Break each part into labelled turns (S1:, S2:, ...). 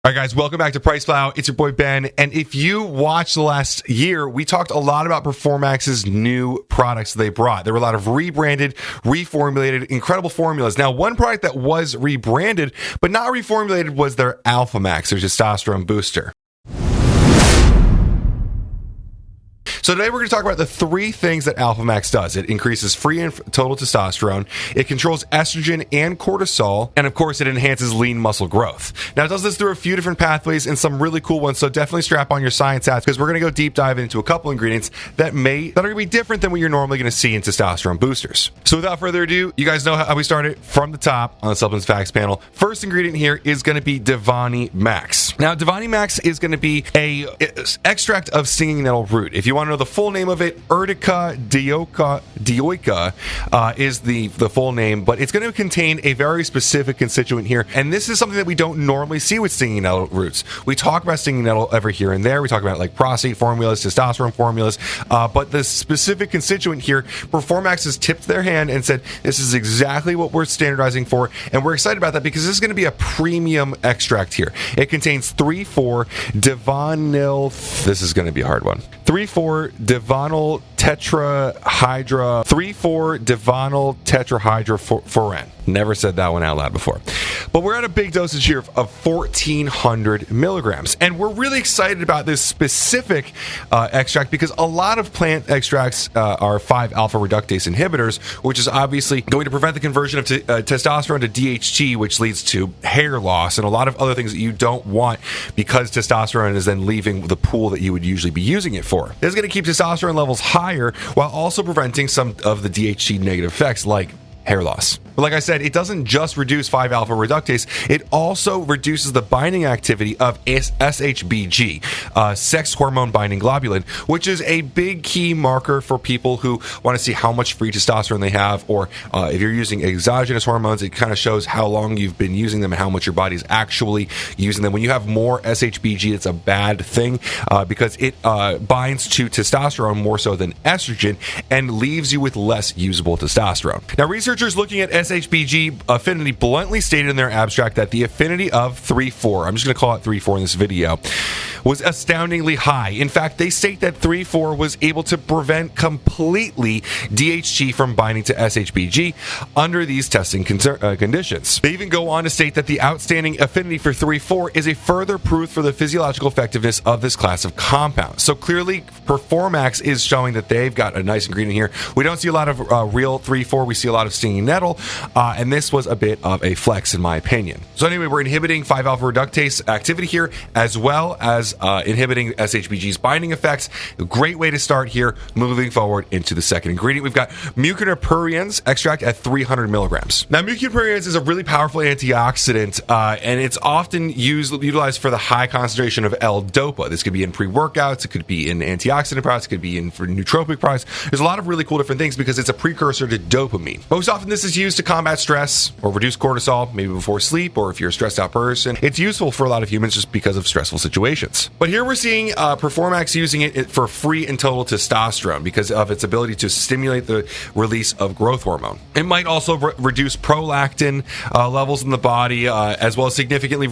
S1: All right, guys, welcome back to PricePlow. It's your boy Ben, and if you watched the last year, we talked a lot about PerformAx's new products they brought. There were a lot of rebranded, reformulated, incredible formulas. Now, one product that was rebranded but not reformulated was their ALPHAMAX, their testosterone booster. So today we're going to talk about the three things that ALPHAMAX does. It increases free and total testosterone, it controls estrogen and cortisol, and of course it enhances lean muscle growth. Now it does this through a few different pathways and some really cool ones, so definitely strap on your science hats because we're going to go deep dive into a couple ingredients that are going to be different than what you're normally going to see in testosterone boosters. So without further ado, you guys know how we started from the top on the supplements facts panel. First ingredient here is going to be Divani Max. Now Divani Max is going to be a extract of stinging nettle root. If you want to know the full name of it, Urtica dioica is the full name, but it's going to contain a very specific constituent here, and this is something that we don't normally see with stinging nettle roots. We talk about stinging nettle every here and there. We talk about like prostate formulas, testosterone formulas, but the specific constituent here, PerformAx has tipped their hand and said, this is exactly what we're standardizing for, and we're excited about that because this is going to be a premium extract here. It contains 3,4-divinyl, this is going to be a hard one, 3,4-divinyl tetrahydrofuran. Never said that one out loud before. But we're at a big dosage here of 1,400 milligrams. And we're really excited about this specific extract because a lot of plant extracts are 5-alpha reductase inhibitors, which is obviously going to prevent the conversion of testosterone to DHT, which leads to hair loss and a lot of other things that you don't want because testosterone is then leaving the pool that you would usually be using it for. This is going to keep testosterone levels higher while also preventing some of the DHT negative effects like hair loss. But like I said, it doesn't just reduce 5-alpha reductase, it also reduces the binding activity of SHBG, sex hormone binding globulin, which is a big key marker for people who want to see how much free testosterone they have, or if you're using exogenous hormones, it kind of shows how long you've been using them and how much your body is actually using them. When you have more SHBG, it's a bad thing because it binds to testosterone more so than estrogen and leaves you with less usable testosterone. Now, researchers looking at SHBG affinity bluntly stated in their abstract that the affinity of 3,4, I'm just going to call it 3,4 in this video, was astoundingly high. In fact, they state that 3,4 was able to prevent completely DHT from binding to SHBG under these testing conditions. They even go on to state that the outstanding affinity for 3,4 is a further proof for the physiological effectiveness of this class of compounds. So clearly, PerformAx is showing that they've got a nice ingredient here. We don't see a lot of real 3,4, we see a lot of stinging nettle, and this was a bit of a flex in my opinion. So anyway, we're inhibiting 5-alpha reductase activity here, as well as inhibiting SHBG's binding effects. A great way to start here, moving forward into the second ingredient. We've got Mucuna Pruriens extract at 300 milligrams. Now, Mucuna Pruriens is a really powerful antioxidant, and it's often utilized for the high concentration of L-DOPA. This could be in pre-workouts, it could be in antioxidant products, it could be in for nootropic products. There's a lot of really cool different things because it's a precursor to dopamine. Most often this is used to combat stress or reduce cortisol, maybe before sleep, or if you're a stressed out person. It's useful for a lot of humans just because of stressful situations. But here we're seeing PerformAx using it for free and total testosterone because of its ability to stimulate the release of growth hormone. It might also reduce prolactin levels in the body, as well as significantly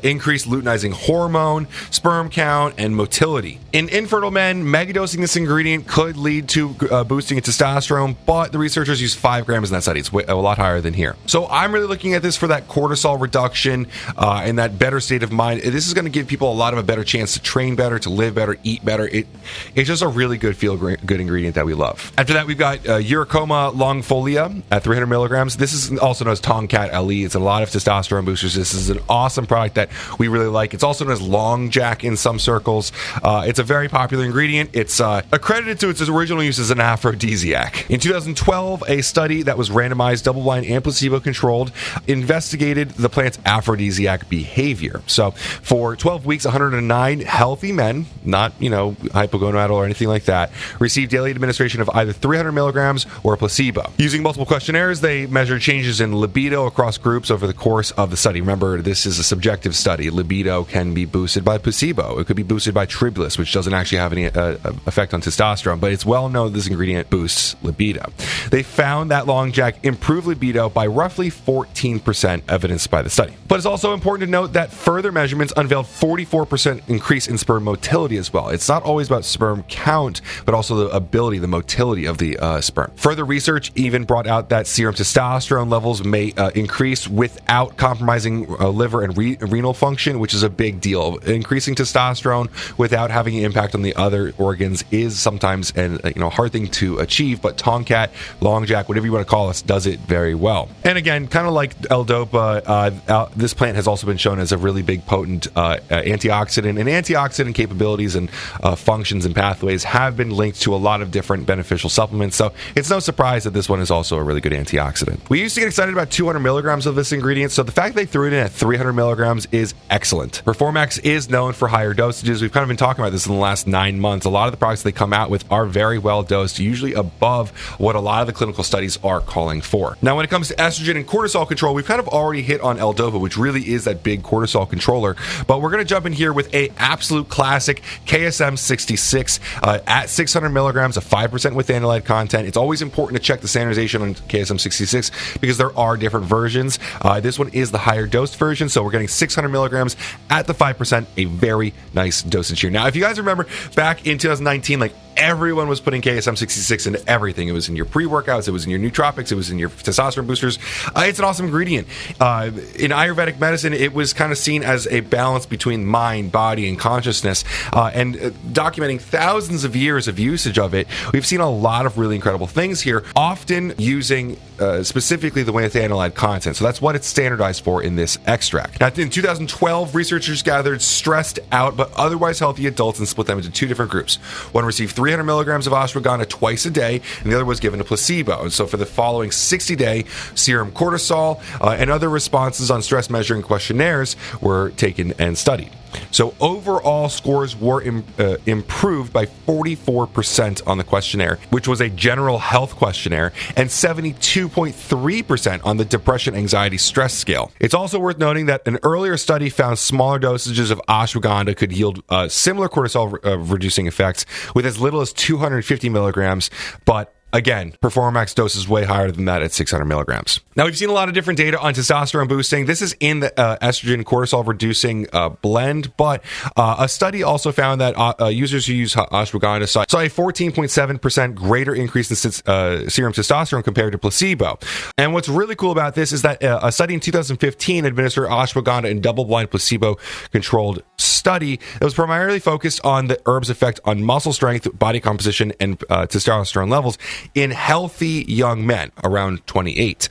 S1: increase luteinizing hormone, sperm count, and motility. In infertile men, megadosing this ingredient could lead to boosting of testosterone, but the researchers use 5 grams in that study. It's a lot higher than here. So I'm really looking at this for that cortisol reduction and that better state of mind. This is going to give people a lot of a better chance to train better, to live better, eat better. It's just a really good good ingredient that we love. After that, we've got Uricoma longifolia at 300 milligrams. This is also known as Tongkat Ali. It's a lot of testosterone boosters. This is an awesome product that we really like. It's also known as Long Jack in some circles. It's a very popular ingredient. It's accredited to its original use as an aphrodisiac. In 2012, a study that was randomized, double-blind, and placebo-controlled investigated the plant's aphrodisiac behavior. So for 12 weeks, 109 healthy men, not, hypogonadal or anything like that, received daily administration of either 300 milligrams or a placebo. Using multiple questionnaires, they measured changes in libido across groups over the course of the study. Remember, this is a subjective study. Libido can be boosted by placebo. It could be boosted by tribulus, which doesn't actually have any effect on testosterone, but it's well known this ingredient boosts libido. They found that long jack improved libido by roughly 14%, evidenced by the study. But it's also important to note that further measurements unveiled 44% increase in sperm motility as well. It's not always about sperm count, but also the ability, the motility of the sperm. Further research even brought out that serum testosterone levels may increase without compromising liver and renal function, which is a big deal. Increasing testosterone without having an impact on the other organs is sometimes a hard thing to achieve, but Tongkat, Long Jack, whatever you want to call us, does it very well. And again, kind of like L-Dopa, this plant has also been shown as a really big potent antioxidant, and antioxidant capabilities and functions and pathways have been linked to a lot of different beneficial supplements, so it's no surprise that this one is also a really good antioxidant. We used to get excited about 200 milligrams of this ingredient, so the fact they threw it in at 300 milligrams is excellent. PERFORMAX is known for higher dosages. We've kind of been talking about this in the last 9 months. A lot of the products they come out with are very well dosed, usually above what a lot of the clinical studies are calling for. Now, when it comes to estrogen and cortisol control, we've kind of already hit on L-Dopa, which really is that big cortisol controller, but we're going to jump in here with a absolute classic KSM-66 at 600 milligrams of 5% with anilide content. It's always important to check the standardization on KSM-66 because there are different versions. This one is the higher dosed version, so we're getting 600 milligrams at the 5%, a very nice dosage here. Now, if you guys remember back in 2019, like everyone was putting KSM-66 into everything. It was in your pre-workouts, it was in your nootropics, it was in your testosterone boosters. It's an awesome ingredient. In Ayurvedic medicine, it was kind of seen as a balance between mind, body, and consciousness. And documenting thousands of years of usage of it, we've seen a lot of really incredible things here, often using specifically the with anilide content. So that's what it's standardized for in this extract. Now, in 2012, researchers gathered stressed out but otherwise healthy adults and split them into two different groups. One received 300 milligrams of ashwagandha twice a day, and the other was given a placebo. And so for the following 60-day, serum cortisol and other responses on stress measuring questionnaires were taken and studied. So overall scores were improved by 44% on the questionnaire, which was a general health questionnaire, and 72.3% on the depression, anxiety, stress scale. It's also worth noting that an earlier study found smaller dosages of ashwagandha could yield similar cortisol reducing effects with as little as 250 milligrams, but again, PERFORMAX dose is way higher than that at 600 milligrams. Now, we've seen a lot of different data on testosterone boosting. This is in the estrogen cortisol reducing blend, but a study also found that users who use ashwagandha saw a 14.7% greater increase in serum testosterone compared to placebo. And what's really cool about this is that a study in 2015 administered ashwagandha in double-blind placebo-controlled study that was primarily focused on the herb's effect on muscle strength, body composition, and testosterone levels in healthy young men around 28.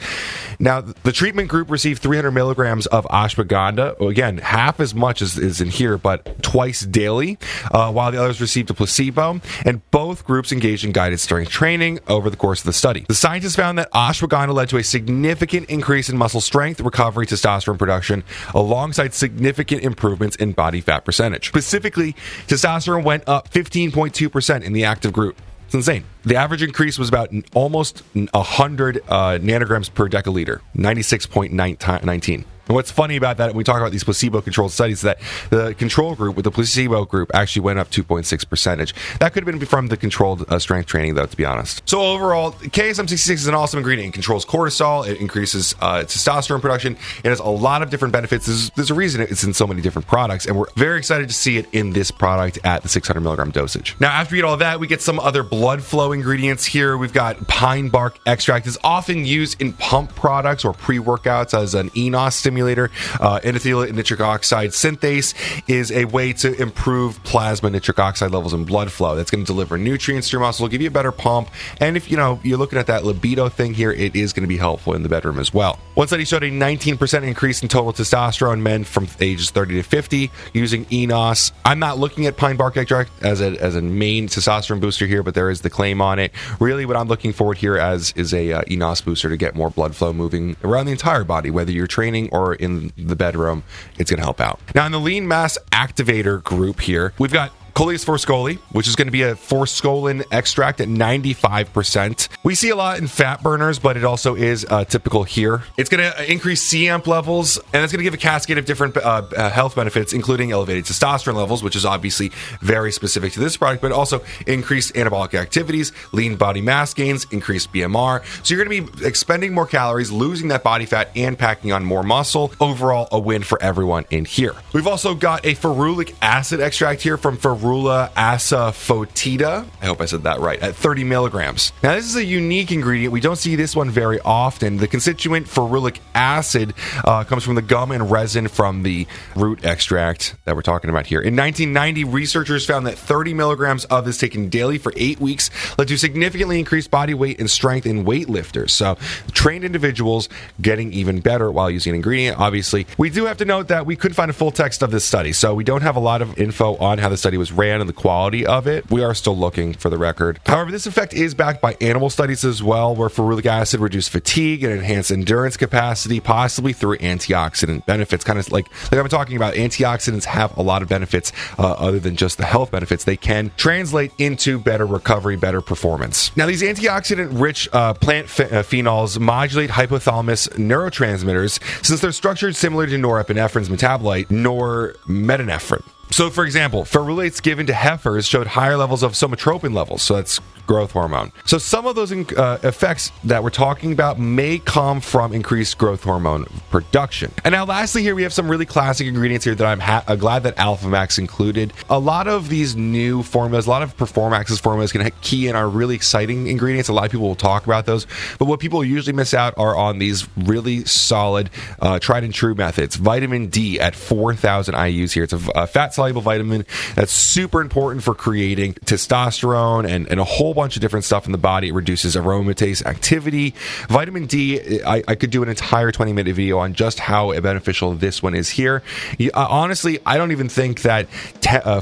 S1: Now, the treatment group received 300 milligrams of ashwagandha, again, half as much as is in here, but twice daily, while the others received a placebo, and both groups engaged in guided strength training over the course of the study. The scientists found that ashwagandha led to a significant increase in muscle strength, recovery, testosterone production, alongside significant improvements in body fat percentage. Specifically, testosterone went up 15.2% in the active group. It's insane. The average increase was about almost 100 nanograms per deciliter, 96.19. And what's funny about that, when we talk about these placebo-controlled studies, is that the control group with the placebo group actually went up 2.6%. That could have been from the controlled strength training, though, to be honest. So overall, KSM-66 is an awesome ingredient. It controls cortisol, it increases testosterone production, it has a lot of different benefits. There's a reason it's in so many different products, and we're very excited to see it in this product at the 600 milligram dosage. Now, after we get all that, we get some other blood flow ingredients here. We've got pine bark extract. It's often used in pump products or pre-workouts as an enos stimulator. Endothelial nitric oxide synthase is a way to improve plasma nitric oxide levels in blood flow. That's going to deliver nutrients to your muscle, give you a better pump, and if you're looking at that libido thing here, it is going to be helpful in the bedroom as well. One study showed a 19% increase in total testosterone men from ages 30 to 50 using enos. I'm not looking at pine bark extract as a main testosterone booster here, but there is the claim on it. Really, what I'm looking forward here as is a enos booster to get more blood flow moving around the entire body, whether you're training or in the bedroom. It's going to help out. Now, in the lean mass activator group here, we've got Coleus forscoli, which is going to be a forskolin extract at 95%. We see a lot in fat burners, but it also is typical here. It's going to increase C-amp levels, and it's going to give a cascade of different health benefits, including elevated testosterone levels, which is obviously very specific to this product, but also increased anabolic activities, lean body mass gains, increased BMR. So you're going to be expending more calories, losing that body fat, and packing on more muscle. Overall, a win for everyone in here. We've also got a ferulic acid extract here from Ferula asafoetida. I hope I said that right, at 30 milligrams. Now, this is a unique ingredient. We don't see this one very often. The constituent ferulic acid comes from the gum and resin from the root extract that we're talking about here. In 1990, researchers found that 30 milligrams of this taken daily for 8 weeks led to significantly increased body weight and strength in weightlifters. So, trained individuals getting even better while using an ingredient. Obviously, we do have to note that we couldn't find a full text of this study, so we don't have a lot of info on how the study was ran and the quality of it. We are still looking for the record. However, this effect is backed by animal studies as well, where ferulic acid reduced fatigue and enhanced endurance capacity, possibly through antioxidant benefits. Kind of like I'm talking about, antioxidants have a lot of benefits other than just the health benefits. They can translate into better recovery, better performance. Now, these antioxidant-rich plant phenols modulate hypothalamus neurotransmitters since they're structured similar to norepinephrine's metabolite, normetanephrine. So, for example, ferulates given to heifers showed higher levels of somatropin levels, so that's growth hormone. So some of those effects that we're talking about may come from increased growth hormone production. And now lastly here, we have some really classic ingredients here that I'm glad that AlphaMax included. A lot of these new formulas, a lot of PerformAx's formulas can key in are really exciting ingredients. A lot of people will talk about those, but what people usually miss out are on these really solid tried and true methods. Vitamin D at 4,000 IUs here. It's a fat-soluble vitamin that's super important for creating testosterone and a whole bunch of different stuff in the body. It reduces aromatase activity. Vitamin D, I could do an entire 20-minute video on just how beneficial this one is here. Honestly, I don't even think that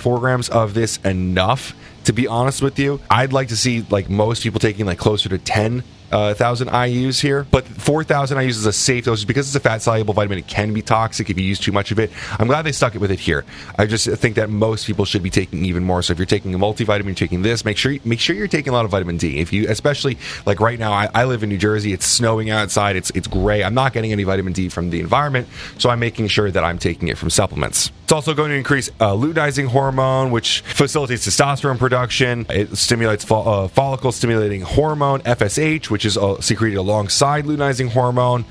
S1: 4 grams of this enough, to be honest with you. I'd like to see like most people taking like closer to 10,000 IUs here, but 4,000 IUs is a safe dosage because it's a fat-soluble vitamin. It can be toxic if you use too much of it. I'm glad they stuck it with it here. I just think that most people should be taking even more. So if you're taking a multivitamin, you're taking this, make sure you're taking a lot of vitamin D. If you, especially like right now, I live in New Jersey. It's snowing outside. It's gray. I'm not getting any vitamin D from the environment, so I'm making sure that I'm taking it from supplements. It's also going to increase luteinizing hormone, which facilitates testosterone production. It stimulates follicle-stimulating hormone, FSH, which is secreted alongside luteinizing hormone.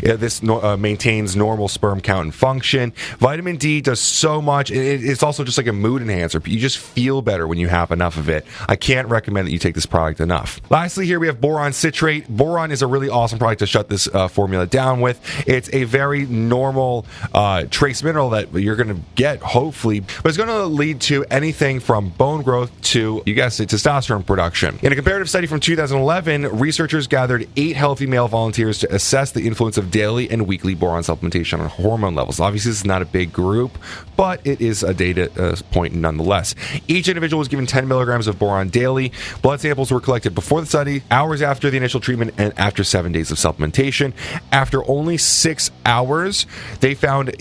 S1: This maintains normal sperm count and function. Vitamin D does so much. It's also just like a mood enhancer. You just feel better when you have enough of it. I can't recommend that you take this product enough. Lastly, here we have boron citrate. Boron is a really awesome product to shut this formula down with. It's a very normal trace mineral that you're going to get, hopefully, but it's going to lead to anything from bone growth to, you guessed it, testosterone production. In a comparative study from 2011, researchers gathered 8 healthy male volunteers to assess the influence of daily and weekly boron supplementation on hormone levels. Obviously, this is not a big group, but it is a data point nonetheless. Each individual was given 10 milligrams of boron daily. Blood samples were collected before the study, hours after the initial treatment, and after 7 days of supplementation. After only 6 hours, they found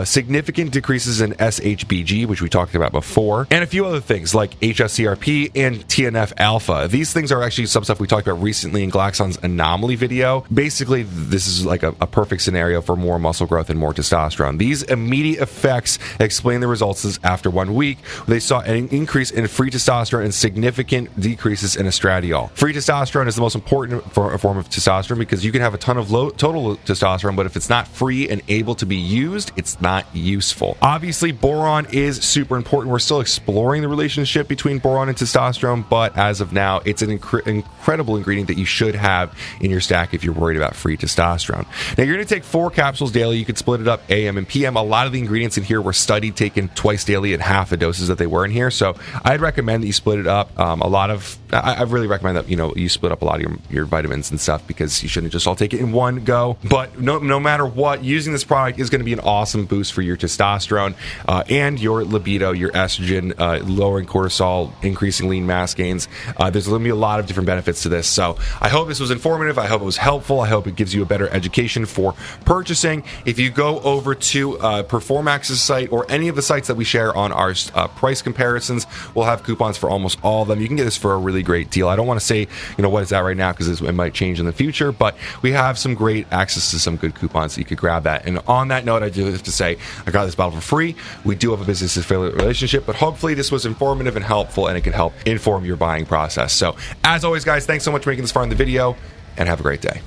S1: significant decreases in SHBG, which we talked about before, and a few other things like HSCRP and TNF-alpha. These things are actually some stuff we talked about recently in Glaxon's anomaly video. Basically, this is like a perfect scenario for more muscle growth and more testosterone. These immediate effects explain the results after 1 week. They saw an increase in free testosterone and significant decreases in estradiol. Free testosterone is the most important form of testosterone because you can have a ton of low total testosterone, but if it's not free and able to be used, it's not useful. Obviously, boron is super important. We're still exploring the relationship between boron and testosterone, but as of now, it's an incredible ingredient that you should have in your stack if you're worried about free testosterone. Now, you're going to take 4 capsules daily. You could split it up AM and PM. A lot of the ingredients in here were studied taken twice daily at half the doses that they were in here, so I'd recommend that you split it up. A lot of I really recommend that, you split up a lot of your vitamins and stuff, because you shouldn't just all take it in one go. But no matter what, using this product is going to be an awesome boost for your testosterone and your libido, your estrogen, lowering cortisol, increasing lean mass gains. There's going to be a lot of different benefits to this. So I hope this was informative. I hope it was helpful. I hope it gives you a better education for purchasing. If you go over to PerformAx's site or any of the sites that we share on our price comparisons, we'll have coupons for almost all of them. You can get this for a really great deal. I don't want to say what it's at right now, because it might change in the future, but we have some great access to some good coupons, so you could grab that. And on that note, I do have to say I got this bottle for free. We do have a business affiliate relationship, but hopefully this was informative and helpful, and it can help inform your buying process. So as always, guys, thanks so much for making this far in the video, and have a great day.